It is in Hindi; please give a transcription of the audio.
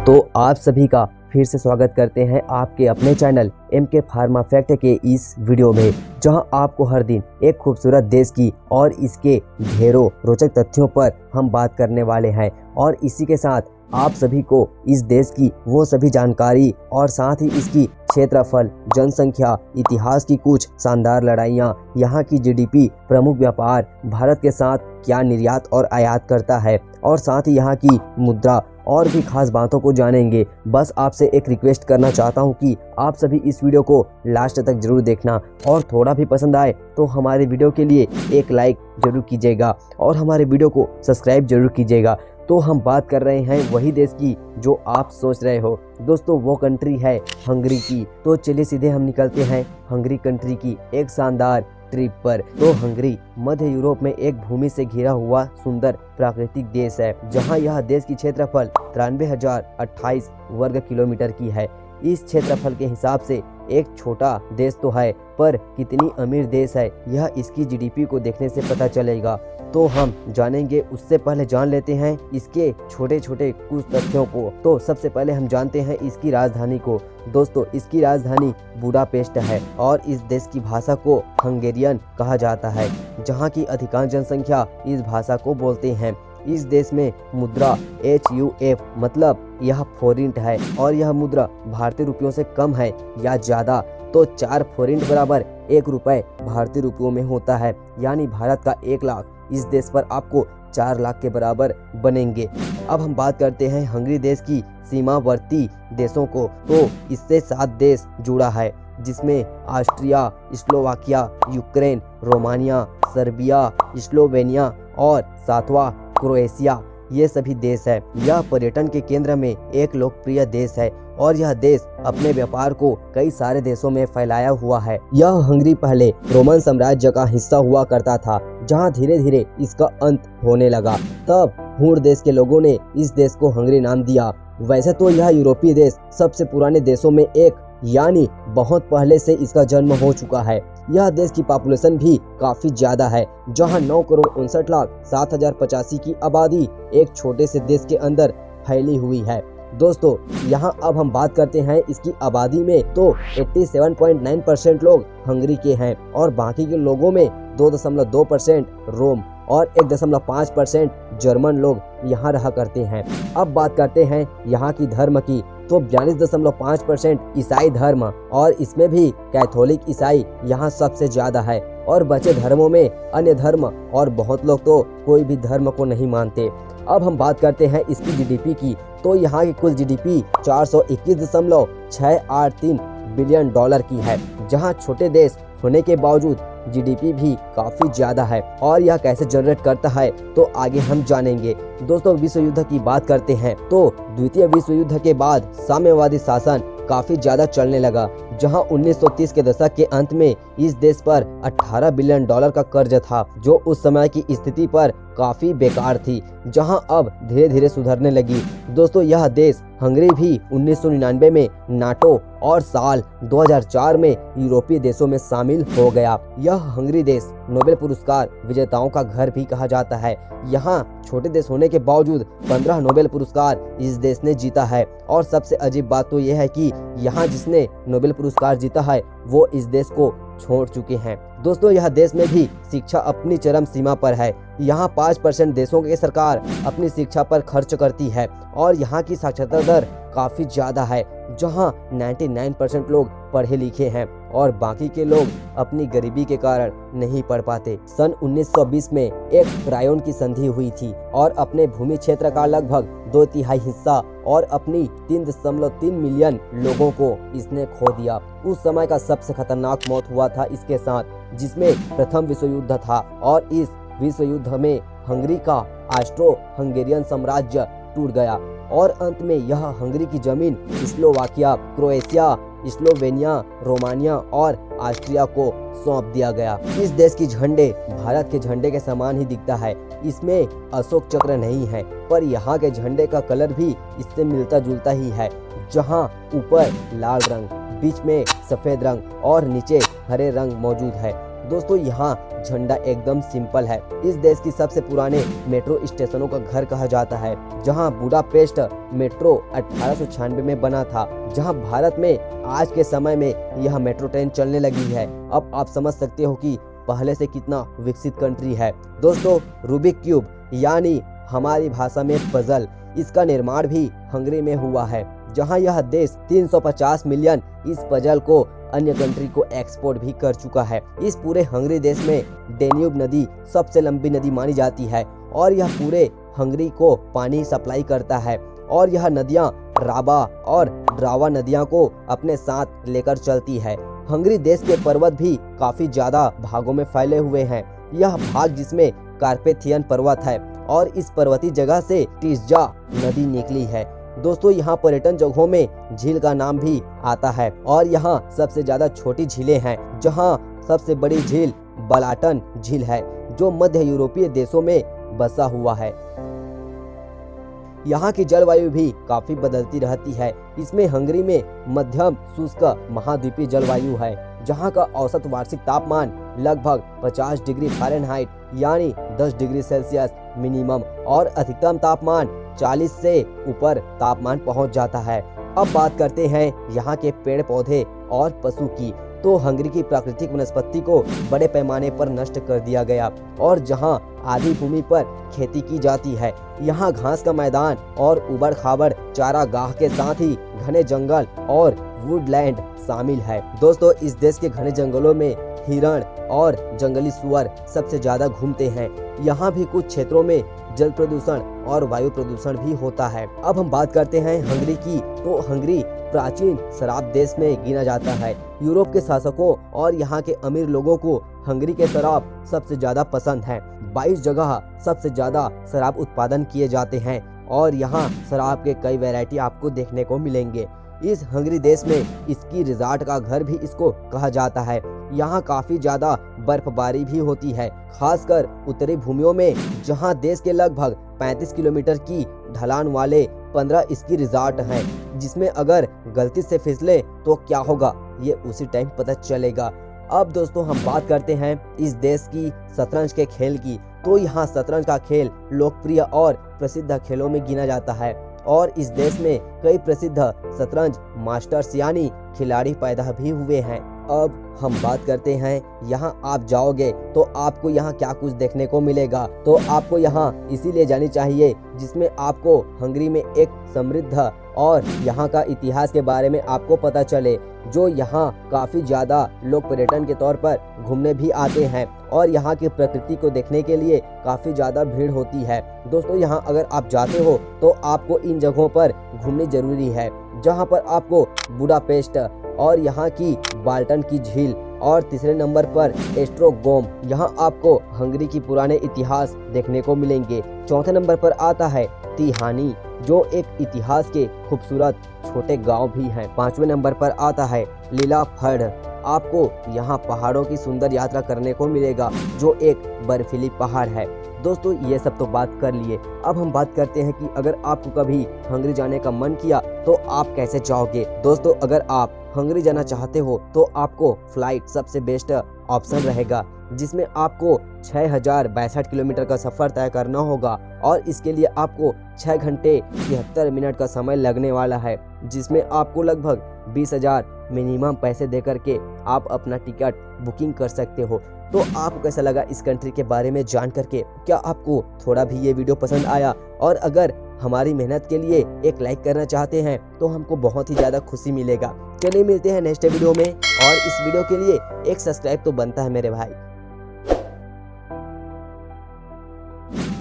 तो आप सभी का फिर से स्वागत करते हैं आपके अपने चैनल MK फार्मा फैक्ट के इस वीडियो में, जहां आपको हर दिन एक खूबसूरत देश की और इसके ढेरों रोचक तथ्यों पर हम बात करने वाले हैं। और इसी के साथ आप सभी को इस देश की वो सभी जानकारी और साथ ही इसकी क्षेत्रफल, जनसंख्या, इतिहास की कुछ शानदार लड़ाइयाँ, यहाँ की GDP, प्रमुख व्यापार, भारत के साथ क्या निर्यात और आयात करता है और साथ ही यहाँ की मुद्रा और भी खास बातों को जानेंगे। बस आपसे एक रिक्वेस्ट करना चाहता हूँ कि आप सभी इस वीडियो को लास्ट तक जरूर देखना और थोड़ा भी पसंद आए तो हमारे वीडियो के लिए एक लाइक जरूर कीजिएगा और हमारे वीडियो को सब्सक्राइब जरूर कीजिएगा। तो हम बात कर रहे हैं वही देश की जो आप सोच रहे हो दोस्तों, वो कंट्री है हंगरी की। तो चलिए सीधे हम निकलते हैं हंगरी कंट्री की एक शानदार ट्रिप पर। तो हंगरी मध्य यूरोप में एक भूमि से घिरा हुआ सुंदर प्राकृतिक देश है, जहां यह देश की क्षेत्रफल 93,028 वर्ग किलोमीटर की है। इस क्षेत्रफल के हिसाब से एक छोटा देश तो है, पर कितनी अमीर देश है यह इसकी GDP को देखने से पता चलेगा। तो हम जानेंगे, उससे पहले जान लेते हैं इसके छोटे छोटे कुछ तथ्यों को। तो सबसे पहले हम जानते हैं इसकी राजधानी को। दोस्तों, इसकी राजधानी बुडापेस्ट है और इस देश की भाषा को हंगेरियन कहा जाता है, जहां की अधिकांश जनसंख्या इस भाषा को बोलते हैं। इस देश में मुद्रा HUF मतलब यह फोरिंट है और यह मुद्रा भारतीय रुपयों से कम है या ज्यादा तो 4 फोरिंट बराबर 1 रुपए भारतीय रुपयों में होता है, यानी भारत का 1 लाख इस देश पर आपको 4 लाख के बराबर बनेंगे। अब हम बात करते हैं हंगरी देश की सीमावर्ती देशों को। तो इससे 7 देश जुड़ा है, जिसमें Austria, Slovakia, Ukraine, Romania, Serbia, Slovenia और 7वां क्रोएशिया, ये सभी देश है। यह पर्यटन के केंद्र में एक लोकप्रिय देश है और यह देश अपने व्यापार को कई सारे देशों में फैलाया हुआ है। यह हंगरी पहले रोमन साम्राज्य का हिस्सा हुआ करता था, जहां धीरे धीरे इसका अंत होने लगा। तब हूण देश के लोगों ने इस देश को हंगरी नाम दिया। वैसे तो यह यूरोपीय देश सबसे पुराने देशों में एक, यानी बहुत पहले से इसका जन्म हो चुका है। यह देश की पॉपुलेशन भी काफी ज्यादा है, जहां 9,59,07,085 की आबादी एक छोटे से देश के अंदर फैली हुई है। दोस्तों, यहाँ अब हम बात करते हैं इसकी आबादी में। तो 87.9% लोग हंगरी के हैं और बाकी के लोगों में 2.2% रोम और 1.5% जर्मन लोग यहाँ रहा करते हैं। अब बात करते हैं यहाँ की धर्म की। तो 42.5% ईसाई धर्म और इसमें भी कैथोलिक ईसाई यहाँ सबसे ज्यादा है और बचे धर्मों में अन्य धर्म और बहुत लोग तो कोई भी धर्म को नहीं मानते। अब हम बात करते हैं इसकी GDP की। तो यहाँ की कुल GDP 421.683 बिलियन डॉलर की है, जहाँ छोटे देश होने के बावजूद GDP भी काफी ज्यादा है। और यह कैसे जनरेट करता है तो आगे हम जानेंगे। दोस्तों, विश्व युद्ध की बात करते हैं। तो द्वितीय विश्व युद्ध के बाद साम्यवादी शासन काफी ज्यादा चलने लगा, जहां 1930 के दशक के अंत में इस देश पर 18 बिलियन डॉलर का कर्ज था, जो उस समय की स्थिति पर काफी बेकार थी, जहां अब धीरे धीरे सुधरने लगी। दोस्तों, यह देश हंगरी भी 1999 में नाटो और साल 2004 में यूरोपीय देशों में शामिल हो गया। यह हंगरी देश नोबेल पुरस्कार विजेताओं का घर भी कहा जाता है। यहाँ छोटे देश होने के बावजूद 15 नोबेल पुरस्कार इस देश ने जीता है। और सबसे अजीब बात तो यह है कि यहाँ जिसने नोबेल पुरस्कार जीता है वो इस देश को छोड़ चुके हैं। दोस्तों, यह देश में भी शिक्षा अपनी चरम सीमा पर है। यहाँ 5% देशों की सरकार अपनी शिक्षा पर खर्च करती है और यहाँ की साक्षरता दर काफी ज्यादा है, जहाँ 99% लोग पढ़े लिखे हैं और बाकी के लोग अपनी गरीबी के कारण नहीं पढ़ पाते। सन 1920 में एक ट्रायोन की संधि हुई थी और अपने भूमि क्षेत्र का लगभग 2/3 हिस्सा और अपनी 3.3 मिलियन लोगों को इसने खो दिया। उस समय का सबसे खतरनाक मौत हुआ था इसके साथ, जिसमें प्रथम विश्व युद्ध था और इस विश्व युद्ध में हंगरी का ऑस्ट्रो हंगेरियन साम्राज्य टूट गया और अंत में यह हंगरी की जमीन स्लोवाकिया, क्रोएशिया, स्लोवेनिया, रोमानिया और ऑस्ट्रिया को सौंप दिया गया। इस देश की झंडे भारत के झंडे के समान ही दिखता है। इसमें अशोक चक्र नहीं है, पर यहाँ के झंडे का कलर भी इससे मिलता जुलता ही है, जहाँ ऊपर लाल रंग, बीच में सफेद रंग और नीचे हरे रंग मौजूद है। दोस्तों यहाँ झंडा एकदम सिंपल है। इस देश की सबसे पुराने मेट्रो स्टेशनों का घर कहा जाता है, जहाँ बुडापेस्ट मेट्रो 1896 में बना था, जहाँ भारत में आज के समय में यह मेट्रो ट्रेन चलने लगी है। अब आप समझ सकते हो कि पहले से कितना विकसित कंट्री है। दोस्तों रूबिक क्यूब यानी हमारी भाषा में पजल, इसका निर्माण भी हंगरी में हुआ है, जहां यह देश 350 मिलियन इस पजल को अन्य कंट्री को एक्सपोर्ट भी कर चुका है। इस पूरे हंगरी देश में डेन्यूब नदी सबसे लंबी नदी मानी जाती है और यह पूरे हंगरी को पानी सप्लाई करता है और यह नदियां राबा और ड्रावा नदियां को अपने साथ लेकर चलती है। हंगरी देश के पर्वत भी काफी ज्यादा भागों में फैले हुए हैं। यह भाग जिसमें कार्पेथियन पर्वत है और इस पर्वतीय जगह से टिस्जा नदी निकली है। दोस्तों यहाँ पर्यटन जगहों में झील का नाम भी आता है और यहाँ सबसे ज्यादा छोटी झीलें हैं, जहाँ सबसे बड़ी झील बलाटन झील है जो मध्य यूरोपीय देशों में बसा हुआ है। यहाँ की जलवायु भी काफी बदलती रहती है। इसमें हंगरी में मध्यम शुष्क महाद्वीपीय जलवायु है, जहाँ का औसत वार्षिक तापमान लगभग 50 डिग्री फ़ारेनहाइट यानी 10 डिग्री सेल्सियस मिनिमम और अधिकतम तापमान 40 से ऊपर तापमान पहुँच जाता है। अब बात करते हैं यहाँ के पेड़ पौधे और पशु की। तो हंगरी की प्राकृतिक वनस्पति को बड़े पैमाने पर नष्ट कर दिया गया और जहां आधी भूमि पर खेती की जाती है, यहां घास का मैदान और उबड़ खाबड़ चारागाह के साथ ही घने जंगल और वुडलैंड शामिल है। दोस्तों इस देश के घने जंगलों में हिरण और जंगली सुअर सबसे ज्यादा घूमते हैं। यहाँ भी कुछ क्षेत्रों में जल प्रदूषण और वायु प्रदूषण भी होता है। अब हम बात करते हैं हंगरी की। तो हंगरी प्राचीन शराब देश में गिना जाता है। यूरोप के शासकों और यहाँ के अमीर लोगों को हंगरी के शराब सबसे ज्यादा पसंद है। 22 जगह सबसे ज्यादा शराब उत्पादन किए जाते हैं और यहाँ शराब के कई वैरायटी आपको देखने को मिलेंगे। इस हंगरी देश में स्की रिजॉर्ट का घर भी इसको कहा जाता है। यहाँ काफी ज्यादा बर्फबारी भी होती है, खासकर उत्तरी भूमियों में, जहाँ देश के लगभग 35 किलोमीटर की ढलान वाले 15 स्की रिजॉर्ट हैं, जिसमें अगर गलती से फिसले तो क्या होगा ये उसी टाइम पता चलेगा। अब दोस्तों हम बात करते हैं इस देश की शतरंज के खेल की। तो यहाँ शतरंज का खेल लोकप्रिय और प्रसिद्ध खेलों में गिना जाता है और इस देश में कई प्रसिद्ध शतरंज मास्टर्स यानी खिलाड़ी पैदा भी हुए हैं। अब हम बात करते हैं यहाँ आप जाओगे तो आपको यहाँ क्या कुछ देखने को मिलेगा। तो आपको यहाँ इसीलिए जानी चाहिए जिसमें आपको हंगरी में एक समृद्ध और यहाँ का इतिहास के बारे में आपको पता चले, जो यहाँ काफी ज्यादा लोग पर्यटन के तौर पर घूमने भी आते हैं और यहाँ की प्रकृति को देखने के लिए काफी ज्यादा भीड़ होती है। दोस्तों यहाँ अगर आप जाते हो तो आपको इन जगहों पर घूमनी जरूरी है, जहाँ पर आपको बुडापेस्ट और यहाँ की बाल्टन की झील और तीसरे नंबर पर एस्ट्रोगोम, यहाँ आपको हंगरी की पुराने इतिहास देखने को मिलेंगे। चौथे नंबर पर आता है तिहानी, जो एक इतिहास के खूबसूरत छोटे गांव भी हैं। पांचवें नंबर पर आता है लीलाफड़, आपको यहाँ पहाड़ों की सुंदर यात्रा करने को मिलेगा, जो एक बर्फीली पहाड़ है। दोस्तों ये सब तो बात कर लिए। अब हम बात करते हैं कि अगर आपको कभी हंगरी जाने का मन किया तो आप कैसे जाओगे। दोस्तों अगर आप हंगरी जाना चाहते हो तो आपको फ्लाइट सबसे बेस्ट ऑप्शन रहेगा, जिसमें आपको 6062 किलोमीटर का सफर तय करना होगा और इसके लिए आपको 6 घंटे 73 मिनट का समय लगने वाला है, जिसमें आपको लगभग 20,000 मिनिमम पैसे दे करके आप अपना टिकट बुकिंग कर सकते हो। तो आपको कैसा लगा इस कंट्री के बारे में जान करके? क्या आपको थोड़ा भी ये वीडियो पसंद आया? और अगर हमारी मेहनत के लिए एक लाइक करना चाहते हैं तो हमको बहुत ही ज़्यादा खुशी मिलेगा। चलिए मिलते हैं नेक्स्ट वीडियो में, और इस वीडियो के लिए एक सब्सक्राइब तो बनता है मेरे भाई।